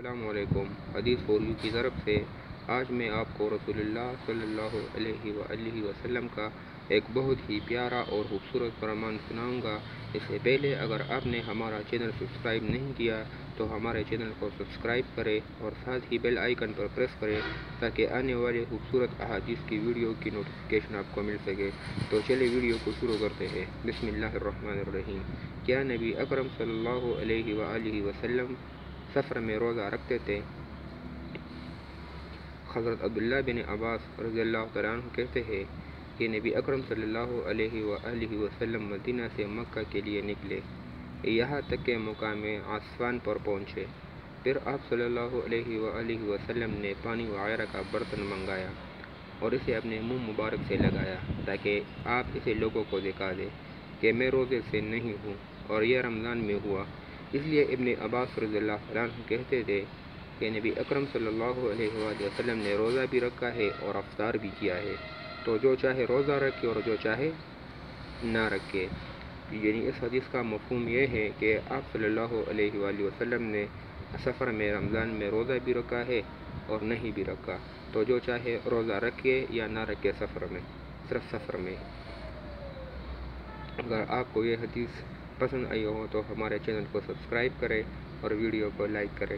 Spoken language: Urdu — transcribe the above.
السلام علیکم۔ حدیث فور یو کی طرف سے آج میں آپ کو رسول اللہ صلی اللہ علیہ وآلہ وسلم کا ایک بہت ہی پیارا اور خوبصورت فرمان سناؤں گا۔ اس سے پہلے اگر آپ نے ہمارا چینل سبسکرائب نہیں کیا تو ہمارے چینل کو سبسکرائب کریں اور ساتھ ہی بیل آئیکن پر پریس کریں تاکہ آنے والے خوبصورت احادیث کی ویڈیو کی نوٹیفیکیشن آپ کو مل سکے۔ تو چلے ویڈیو کو شروع کرتے ہیں۔ بسم اللہ الرحمن الرحیم۔ کیا نبی اکرم صلی اللہ علیہ وآلہ وسلم سفر میں روزہ رکھتے تھے؟ حضرت عبداللہ بن عباس رضی اللہ تعالیٰ عنہ کہتے ہیں کہ نبی اکرم صلی اللہ علیہ وآلہ وسلم مدینہ سے مکہ کے لیے نکلے، یہاں تک کہ مقام عصفان پر پہنچے۔ پھر آپ صلی اللہ علیہ وآلہ وسلم نے پانی وغیرہ کا برتن منگایا اور اسے اپنے منہ مبارک سے لگایا تاکہ آپ اسے لوگوں کو دکھا دیں کہ میں روزے سے نہیں ہوں اور یہ رمضان میں ہوا۔ اس لیے ابن عباس رضی اللہ عنہ کہتے تھے کہ نبی اکرم صلی اللہ علیہ وآلہ وسلم نے روزہ بھی رکھا ہے اور افطار بھی کیا ہے، تو جو چاہے روزہ رکھے اور جو چاہے نہ رکھے۔ یعنی اس حدیث کا مفہوم یہ ہے کہ آپ صلی اللہ علیہ وآلہ وسلم نے سفر میں رمضان میں روزہ بھی رکھا ہے اور نہیں بھی رکھا، تو جو چاہے روزہ رکھے یا نہ رکھے سفر میں، صرف سفر میں۔ اگر آپ کو یہ حدیث پسند آئی ہو تو ہمارے چینل کو سبسکرائب کریں اور ویڈیو کو لائک کریں۔